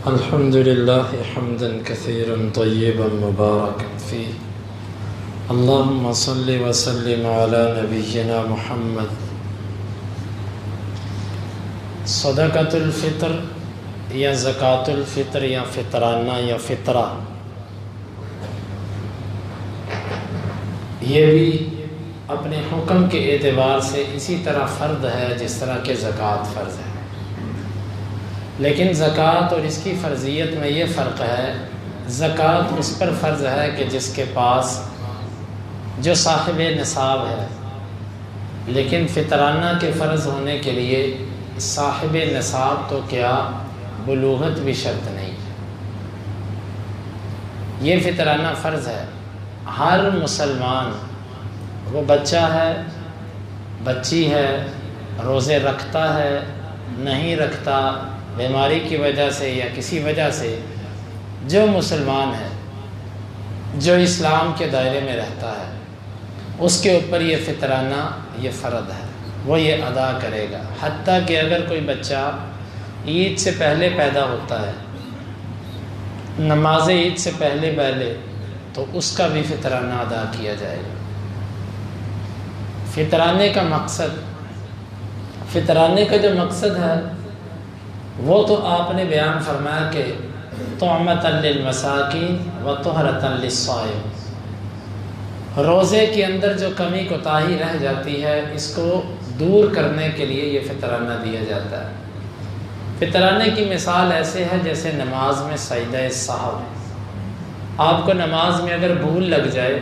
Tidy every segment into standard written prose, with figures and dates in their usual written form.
الحمد لله حمدا كثيرا طيبا مباركا فيه اللهم صل وسلم على نبينا محمد. صدقۃ الفطر یا زکوٰۃ الفطر یا فطرانہ یا فطرہ، یہ بھی اپنے حکم کے اعتبار سے اسی طرح فرض ہے جس طرح کہ زکوٰۃ فرض ہے، لیکن زکوٰۃ اور اس کی فرضیت میں یہ فرق ہے، زکوٰۃ اس پر فرض ہے کہ جس کے پاس جو صاحب نصاب ہے، لیکن فطرانہ کے فرض ہونے کے لیے صاحب نصاب تو کیا بلوغت بھی شرط نہیں ہے، یہ فطرانہ فرض ہے۔ ہر مسلمان، وہ بچہ ہے، بچی ہے، روزے رکھتا ہے، نہیں رکھتا، بیماری کی وجہ سے یا کسی وجہ سے، جو مسلمان ہے، جو اسلام کے دائرے میں رہتا ہے، اس کے اوپر یہ فطرانہ یہ فرض ہے، وہ یہ ادا کرے گا۔ حتیٰ کہ اگر کوئی بچہ عید سے پہلے پیدا ہوتا ہے، نماز عید سے پہلے تو اس کا بھی فطرانہ ادا کیا جائے گا۔ فطرانے کا جو مقصد ہے وہ تو آپ نے بیان فرمایا کہ طعمۃ للمساکین و طہرۃ للصائم، روزے کے اندر جو کمی کوتاہی رہ جاتی ہے اس کو دور کرنے کے لیے یہ فطرانہ دیا جاتا ہے۔ فطرانے کی مثال ایسے ہے جیسے نماز میں سجدہ سہو، آپ کو نماز میں اگر بھول لگ جائے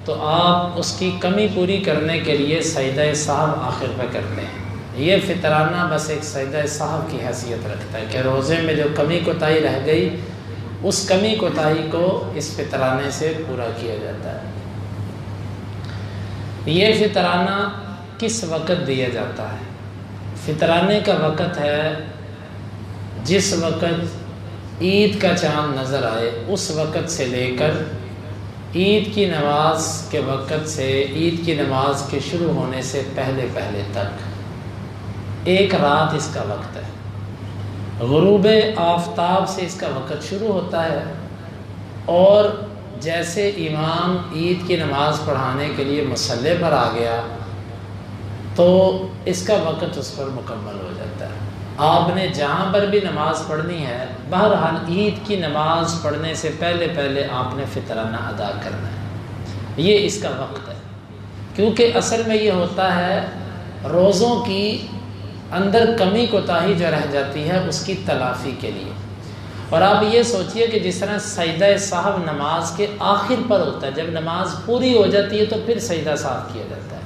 تو آپ اس کی کمی پوری کرنے کے لیے سجدہ سہو آخر پہ کرتے ہیں۔ یہ فطرانہ بس ایک سجدہ سہو کی حیثیت رکھتا ہے کہ روزے میں جو کمی کوتاہی رہ گئی اس کمی کوتاہی کو اس فطرانے سے پورا کیا جاتا ہے۔ یہ فطرانہ کس وقت دیا جاتا ہے؟ فطرانے کا وقت ہے جس وقت عید کا چاند نظر آئے، اس وقت سے لے کر عید کی نماز کے وقت سے، عید کی نماز کے شروع ہونے سے پہلے تک ایک رات اس کا وقت ہے۔ غروب آفتاب سے اس کا وقت شروع ہوتا ہے، اور جیسے امام عید کی نماز پڑھانے کے لیے مصلی پر آ گیا تو اس کا وقت اس پر مکمل ہو جاتا ہے۔ آپ نے جہاں پر بھی نماز پڑھنی ہے، بہرحال عید کی نماز پڑھنے سے پہلے آپ نے فطرانہ ادا کرنا ہے، یہ اس کا وقت ہے۔ کیونکہ اصل میں یہ ہوتا ہے روزوں کی اندر کمی کوتاہی جو رہ جاتی ہے اس کی تلافی کے لیے۔ اور آپ یہ سوچئے کہ جس طرح سجدہ سہو نماز کے آخر پر ہوتا ہے، جب نماز پوری ہو جاتی ہے تو پھر سجدہ سہو کیا جاتا ہے،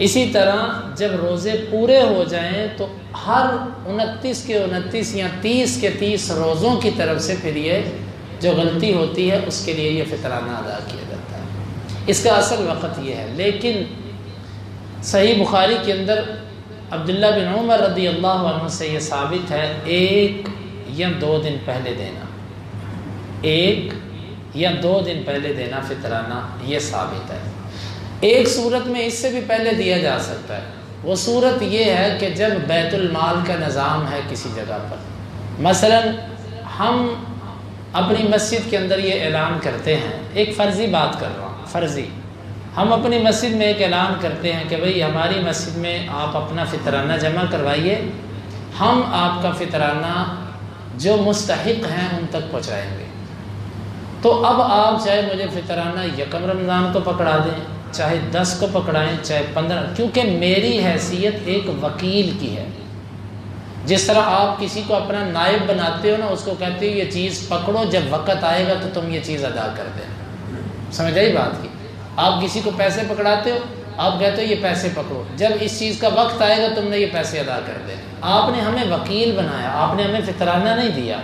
اسی طرح جب روزے پورے ہو جائیں تو ہر 29 کے 29 یا 30 کے 30 روزوں کی طرف سے پھر یہ جو غلطی ہوتی ہے اس کے لیے یہ فطرانہ ادا کیا جاتا ہے۔ اس کا اصل وقت یہ ہے، لیکن صحیح بخاری کے اندر عبداللہ بن عمر رضی اللہ عنہ سے یہ ثابت ہے، 1 یا 2 دن پہلے دینا، 1 یا 2 دن پہلے دینا فطرانہ، یہ ثابت ہے۔ ایک صورت میں اس سے بھی پہلے دیا جا سکتا ہے، وہ صورت یہ ہے کہ جب بیت المال کا نظام ہے کسی جگہ پر، مثلا ہم اپنی مسجد کے اندر یہ اعلان کرتے ہیں، ایک فرضی بات کر رہا ہوں، فرضی ہم اپنی مسجد میں ایک اعلان کرتے ہیں کہ بھئی ہماری مسجد میں آپ اپنا فطرانہ جمع کروائیے، ہم آپ کا فطرانہ جو مستحق ہیں ان تک پہنچائیں گے۔ تو اب آپ چاہے مجھے فطرانہ 1 رمضان کو پکڑا دیں، چاہے 10 کو پکڑائیں، چاہے 15، کیونکہ میری حیثیت ایک وکیل کی ہے۔ جس طرح آپ کسی کو اپنا نائب بناتے ہو نا، اس کو کہتے ہو یہ چیز پکڑو، جب وقت آئے گا تو تم یہ چیز ادا کر دیں، سمجھ آئی بات کی؟ آپ کسی کو پیسے پکڑاتے ہو، آپ کہتے ہو یہ پیسے پکڑو، جب اس چیز کا وقت آئے گا تم نے یہ پیسے ادا کر دیں۔ آپ نے ہمیں وکیل بنایا، آپ نے ہمیں فطرانہ نہیں دیا۔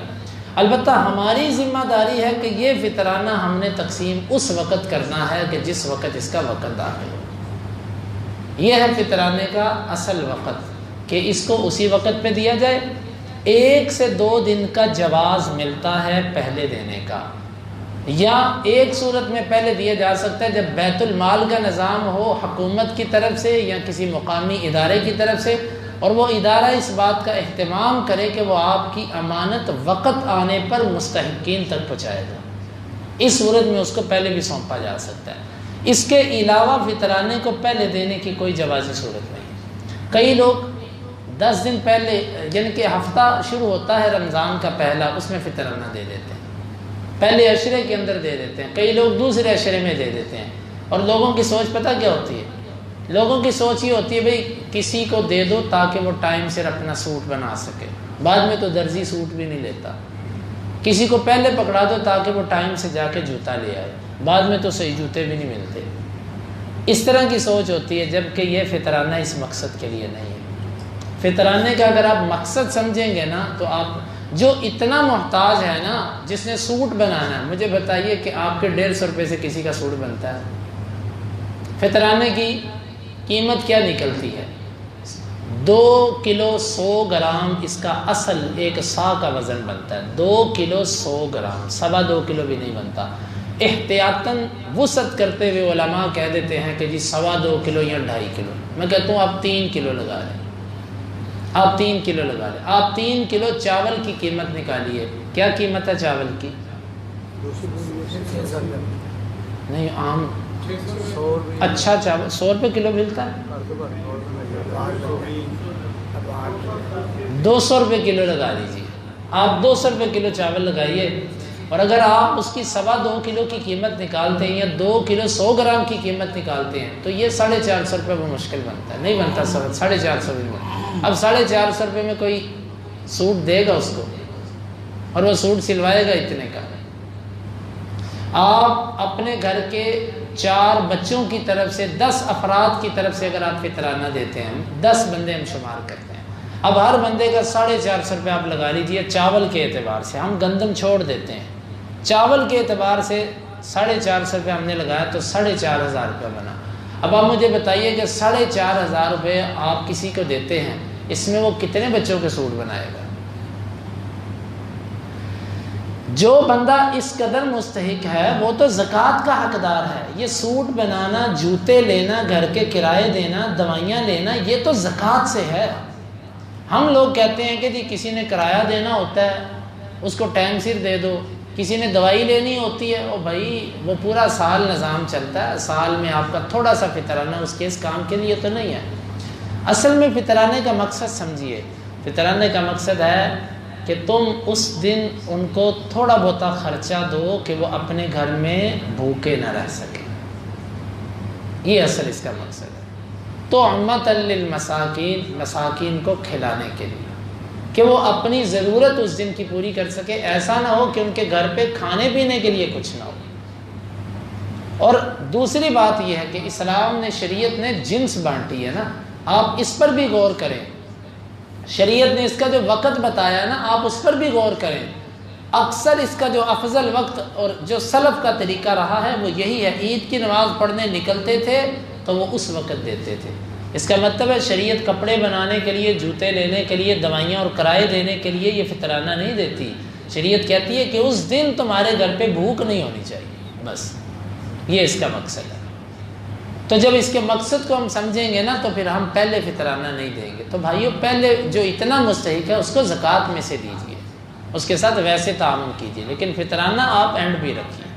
البتہ ہماری ذمہ داری ہے کہ یہ فطرانہ ہم نے تقسیم اس وقت کرنا ہے کہ جس وقت اس کا وقت داخل ہو۔ یہ ہے فطرانے کا اصل وقت کہ اس کو اسی وقت پہ دیا جائے۔ 1 سے 2 دن کا جواز ملتا ہے پہلے دینے کا، یا ایک صورت میں پہلے دیا جا سکتا ہے جب بیت المال کا نظام ہو حکومت کی طرف سے یا کسی مقامی ادارے کی طرف سے، اور وہ ادارہ اس بات کا اہتمام کرے کہ وہ آپ کی امانت وقت آنے پر مستحقین تک پہنچائے گا، اس صورت میں اس کو پہلے بھی سونپا جا سکتا ہے۔ اس کے علاوہ فطرانے کو پہلے دینے کی کوئی جوازی صورت نہیں۔ کئی لوگ 10 دن پہلے، یعنی کہ ہفتہ شروع ہوتا ہے رمضان کا پہلا، اس میں فطرانہ دے دیتے ہیں، پہلے عشرے کے اندر دے دیتے ہیں، کئی لوگ دوسرے عشرے میں دے دیتے ہیں۔ اور لوگوں کی سوچ پتہ کیا ہوتی ہے؟ لوگوں کی سوچ یہ ہوتی ہے بھئی کسی کو دے دو تاکہ وہ ٹائم سے اپنا سوٹ بنا سکے، بعد میں تو درزی سوٹ بھی نہیں لیتا۔ کسی کو پہلے پکڑا دو تاکہ وہ ٹائم سے جا کے جوتا لے آئے، بعد میں تو صحیح جوتے بھی نہیں ملتے۔ اس طرح کی سوچ ہوتی ہے، جبکہ یہ فطرانہ اس مقصد کے لیے نہیں ہے۔ فطرانے کا اگر آپ مقصد سمجھیں گے نا تو آپ جو اتنا محتاج ہے نا، جس نے سوٹ بنانا ہے، مجھے بتائیے کہ آپ کے 150 روپے سے کسی کا سوٹ بنتا ہے؟ فطرانے کی قیمت کیا نکلتی ہے؟ 2 کلو 100 گرام اس کا اصل ایک سا کا وزن بنتا ہے، 2 کلو 100 گرام، 2.25 کلو بھی نہیں بنتا۔ احتیاطاً وسعت کرتے ہوئے علماء کہہ دیتے ہیں کہ جی 2.25 کلو یا 2.5 کلو، میں کہتا ہوں آپ 3 کلو لگا لیں، آپ 3 کلو لگا لیں۔ آپ 3 کلو چاول کی قیمت نکالیے، کیا قیمت ہے چاول کی؟ نہیں، عام اچھا چاول 100 روپے کلو ملتا ہے، 200 روپے کلو لگا لیجیے۔ آپ 200 روپے کلو چاول لگائیے، اور اگر آپ اس کی 2.25 کلو کی قیمت نکالتے ہیں یا 2 کلو 100 گرام کی قیمت نکالتے ہیں تو یہ 450 روپے وہ مشکل بنتا ہے، نہیں بنتا 450 بھی بنتا۔ اب 450 روپے میں کوئی سوٹ دے گا اس کو، اور وہ سوٹ سلوائے گا اتنے کا؟ آپ اپنے گھر کے 4 بچوں کی طرف سے 10 افراد کی طرف سے اگر آپ فطرانہ دیتے ہیں، 10 بندے ہم شمار کرتے ہیں، اب ہر بندے کا 450 روپے آپ لگا لیجیے چاول کے اعتبار سے، ہم گندم چھوڑ دیتے ہیں، چاول کے اعتبار سے 450 روپے ہم نے لگایا تو 4,500 روپے بنا۔ اب آپ مجھے بتائیے کہ 4,500 روپے آپ کسی کو دیتے ہیں، اس میں وہ کتنے بچوں کے سوٹ بنائے گا؟ جو بندہ اس قدر مستحق ہے وہ تو زکوٰۃ کا حقدار ہے۔ یہ سوٹ بنانا، جوتے لینا، گھر کے کرائے دینا، دوائیاں لینا، یہ تو زکوٰۃ سے ہے۔ ہم لوگ کہتے ہیں کہ جی کسی نے کرایہ دینا ہوتا ہے اس کو ٹائم سر دے دو، کسی نے دوائی لینی ہوتی ہے، او بھائی وہ پورا سال نظام چلتا ہے، سال میں آپ کا تھوڑا سا فطرانہ اس کے اس کام کے لیے تو نہیں ہے۔ اصل میں فطرانے کا مقصد سمجھیے، فطرانے کا مقصد ہے کہ تم اس دن ان کو تھوڑا بہت خرچہ دو کہ وہ اپنے گھر میں بھوکے نہ رہ سکیں، یہ اصل اس کا مقصد ہے۔ طعمۃ للمساکین، مساکین کو کھلانے کے لیے کہ وہ اپنی ضرورت اس دن کی پوری کر سکے، ایسا نہ ہو کہ ان کے گھر پہ کھانے پینے کے لیے کچھ نہ ہو۔ اور دوسری بات یہ ہے کہ اسلام نے، شریعت نے جنس بانٹی ہے نا، آپ اس پر بھی غور کریں، شریعت نے اس کا جو وقت بتایا نا آپ اس پر بھی غور کریں۔ اکثر اس کا جو افضل وقت اور جو سلف کا طریقہ رہا ہے وہ یہی ہے، عید کی نماز پڑھنے نکلتے تھے تو وہ اس وقت دیتے تھے۔ اس کا مطلب ہے شریعت کپڑے بنانے کے لیے، جوتے لینے کے لیے، دوائیاں اور کرائے دینے کے لیے یہ فطرانہ نہیں دیتی۔ شریعت کہتی ہے کہ اس دن تمہارے گھر پہ بھوک نہیں ہونی چاہیے، بس یہ اس کا مقصد ہے۔ تو جب اس کے مقصد کو ہم سمجھیں گے نا تو پھر ہم پہلے فطرانہ نہیں دیں گے۔ تو بھائیو، پہلے جو اتنا مستحق ہے اس کو زکوٰۃ میں سے دیجیے، اس کے ساتھ ویسے تعاون کیجیے، لیکن فطرانہ آپ اینڈ بھی رکھیے۔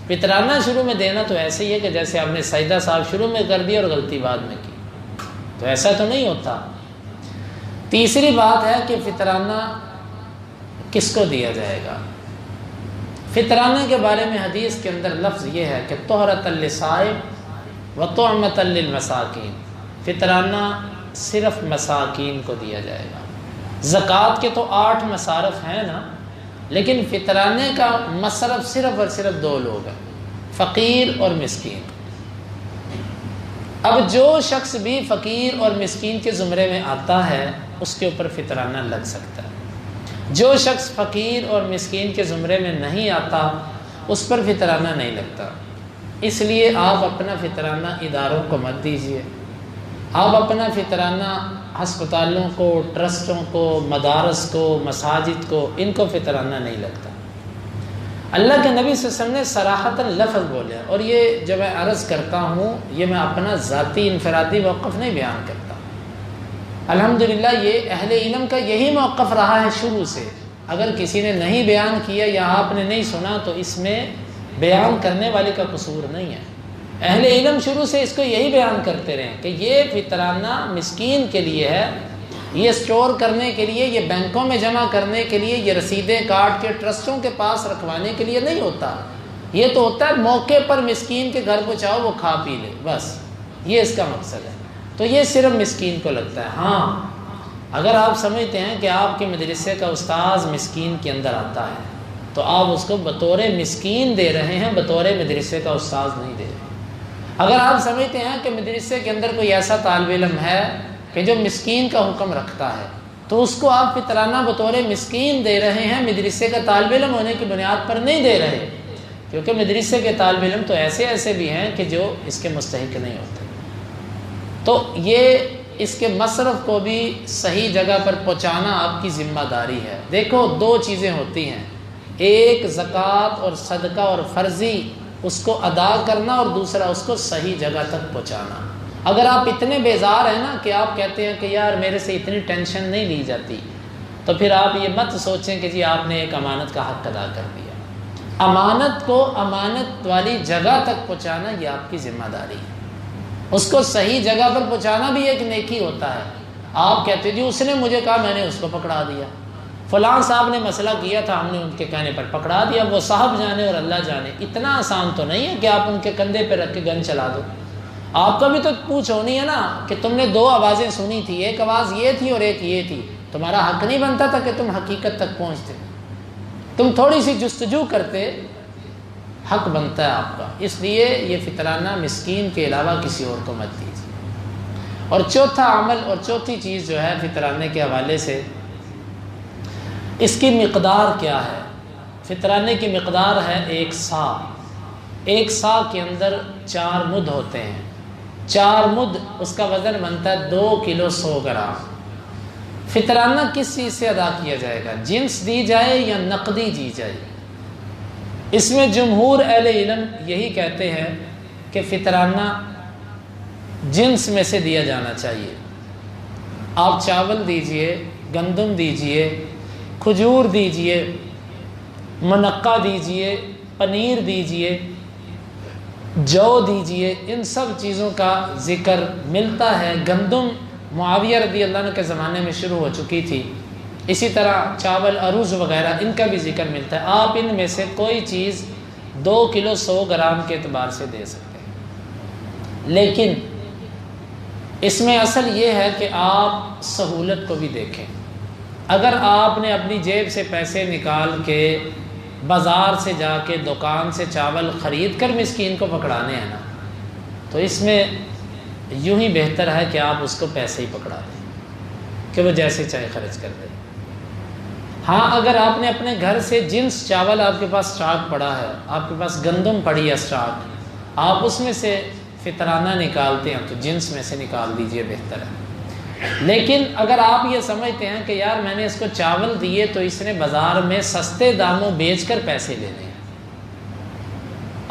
فطرانہ شروع میں دینا تو ایسے ہی ہے کہ جیسے آپ نے سجدہ صاحب شروع میں کر دیا اور غلطی بعد میں کی، تو ایسا تو نہیں ہوتا۔ تیسری بات ہے کہ فطرانہ کس کو دیا جائے گا۔ فطرانے کے بارے میں حدیث کے اندر لفظ یہ ہے کہ طہرۃ للصائم و طعمۃ للمساکین، فطرانہ صرف مساکین کو دیا جائے گا۔ زکوٰۃ کے تو 8 مصارف ہیں نا، لیکن فطرانے کا مصرف صرف اور صرف 2 لوگ ہیں، فقیر اور مسکین۔ اب جو شخص بھی فقیر اور مسکین کے زمرے میں آتا ہے اس کے اوپر فطرانہ لگ سکتا ہے، جو شخص فقیر اور مسکین کے زمرے میں نہیں آتا اس پر فطرانہ نہیں لگتا۔ اس لیے آپ اپنا فطرانہ اداروں کو مت دیجیے، آپ اپنا فطرانہ ہسپتالوں کو، ٹرسٹوں کو، مدارس کو، مساجد کو، ان کو فطرانہ نہیں لگتا۔ اللہ کے نبی صلی اللہ علیہ وسلم نے صراحتاً لفظ بولے، اور یہ جو میں عرض کرتا ہوں یہ میں اپنا ذاتی انفرادی موقف نہیں بیان کرتا، الحمدللہ یہ اہل علم کا یہی موقف رہا ہے شروع سے. اگر کسی نے نہیں بیان کیا یا آپ نے نہیں سنا تو اس میں بیان کرنے والے کا قصور نہیں ہے. اہل علم شروع سے اس کو یہی بیان کرتے رہے کہ یہ فطرانہ مسکین کے لیے ہے، یہ سٹور کرنے کے لیے، یہ بینکوں میں جمع کرنے کے لیے، یہ رسیدیں کاٹ کے ٹرسٹوں کے پاس رکھوانے کے لیے نہیں ہوتا. یہ تو ہوتا ہے موقع پر مسکین کے گھر پہنچاؤ، وہ کھا پی لے، بس یہ اس کا مقصد ہے. تو یہ صرف مسکین کو لگتا ہے. ہاں اگر آپ سمجھتے ہیں کہ آپ کے مدرسے کا استاذ مسکین کے اندر آتا ہے تو آپ اس کو بطور مسکین دے رہے ہیں، بطور مدرسے کا استاذ نہیں دے رہے. اگر آپ سمجھتے ہیں کہ مدرسے کے اندر کوئی ایسا طالب علم ہے کہ جو مسکین کا حکم رکھتا ہے تو اس کو آپ فطرانہ بطور مسکین دے رہے ہیں، مدرسے کا طالب علم ہونے کی بنیاد پر نہیں دے رہے. کیونکہ مدرسے کے طالب علم تو ایسے بھی ہیں کہ جو اس کے مستحق نہیں ہوتے. تو یہ اس کے مصرف کو بھی صحیح جگہ پر پہنچانا آپ کی ذمہ داری ہے. دیکھو دو چیزیں ہوتی ہیں، ایک زکوٰۃ اور صدقہ اور فرضی اس کو ادا کرنا، اور دوسرا اس کو صحیح جگہ تک پہنچانا. اگر آپ اتنے بیزار ہیں نا کہ آپ کہتے ہیں کہ یار میرے سے اتنی ٹینشن نہیں لی جاتی، تو پھر آپ یہ مت سوچیں کہ جی آپ نے ایک امانت کا حق ادا کر دیا. امانت کو امانت والی جگہ تک پہنچانا یہ آپ کی ذمہ داری ہے. اس کو صحیح جگہ پر پہنچانا بھی ایک نیکی ہوتا ہے. آپ کہتے جی اس نے مجھے کہا میں نے اس کو پکڑا دیا، فلاں صاحب نے مسئلہ کیا تھا ہم نے ان کے کہنے پر پکڑا دیا. وہ صاحب جانے اور اللہ جانے. اتنا آسان تو نہیں ہے کہ آپ ان کے کندھے پہ رکھ کے گن چلا دو. آپ کا بھی تو پوچھ ہونی ہے نا کہ تم نے دو آوازیں سنی تھی، ایک آواز یہ تھی اور ایک یہ تھی. تمہارا حق نہیں بنتا تھا کہ تم حقیقت تک پہنچتے، تم تھوڑی سی جستجو کرتے، حق بنتا ہے آپ کا. اس لیے یہ فطرانہ مسکین کے علاوہ کسی اور کو مت دیجیے. اور چوتھا عمل اور چوتھی چیز جو ہے فطرانے کے حوالے سے، اس کی مقدار کیا ہے؟ فطرانے کی مقدار ہے 1 سا. 1 سا کے اندر 4 مد ہوتے ہیں. 4 مد اس کا وزن بنتا ہے 2 کلو 100 گرام. فطرانہ کس چیز سے ادا کیا جائے گا؟ جنس دی جائے یا نقدی دی جائے؟ اس میں جمہور اہل علم یہی کہتے ہیں کہ فطرانہ جنس میں سے دیا جانا چاہیے. آپ چاول دیجئے، گندم دیجئے، کھجور دیجئے، منقع دیجئے، پنیر دیجئے، جو دیجئے. ان سب چیزوں کا ذکر ملتا ہے. گندم معاویہ رضی اللہ عنہ کے زمانے میں شروع ہو چکی تھی. اسی طرح چاول، عروج وغیرہ ان کا بھی ذکر ملتا ہے. آپ ان میں سے کوئی چیز 2 کلو 100 گرام کے اعتبار سے دے سکتے ہیں. لیکن اس میں اصل یہ ہے کہ آپ سہولت کو بھی دیکھیں. اگر آپ نے اپنی جیب سے پیسے نکال کے بازار سے جا کے دکان سے چاول خرید کر مسکین کو پکڑانے ہیں نا، تو اس میں یوں ہی بہتر ہے کہ آپ اس کو پیسے ہی پکڑا دیں کہ وہ جیسے چاہے خرچ کر دیں. ہاں اگر آپ نے اپنے گھر سے جنس چاول، آپ کے پاس اسٹاک پڑا ہے، آپ کے پاس گندم پڑی ہے اسٹاک، آپ اس میں سے فطرانہ نکالتے ہیں تو جنس میں سے نکال دیجئے، بہتر ہے. لیکن اگر آپ یہ سمجھتے ہیں کہ یار میں نے اس کو چاول دیے تو اس نے بازار میں سستے داموں بیچ کر پیسے لینے ہیں،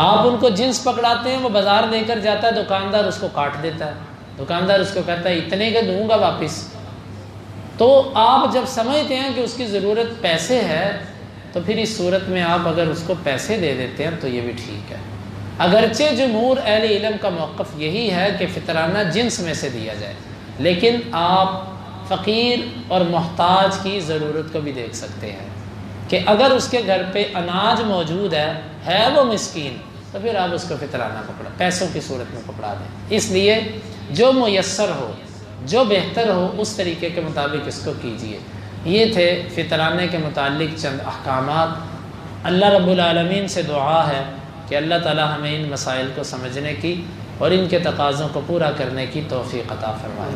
آپ ان کو جنس پکڑاتے ہیں، وہ بازار لے کر جاتا ہے، دکاندار اس کو کاٹ دیتا ہے، دکاندار اس کو کہتا ہے اتنے کا دوں گا واپس. تو آپ جب سمجھتے ہیں کہ اس کی ضرورت پیسے ہے تو پھر اس صورت میں آپ اگر اس کو پیسے دے دیتے ہیں تو یہ بھی ٹھیک ہے. اگرچہ جمہور اہل علم کا موقف یہی ہے کہ فطرانہ جنس میں سے دیا جائے، لیکن آپ فقیر اور محتاج کی ضرورت کو بھی دیکھ سکتے ہیں کہ اگر اس کے گھر پہ اناج موجود ہے وہ مسکین، تو پھر آپ اس کو فطرانہ پکڑا، پیسوں کی صورت میں پکڑا دیں. اس لیے جو میسر ہو، جو بہتر ہو، اس طریقے کے مطابق اس کو کیجیے. یہ تھے فطرانے کے متعلق چند احکامات. اللہ رب العالمین سے دعا ہے کہ اللہ تعالی ہمیں ان مسائل کو سمجھنے کی اور ان کے تقاضوں کو پورا کرنے کی توفیق عطا فرمائے.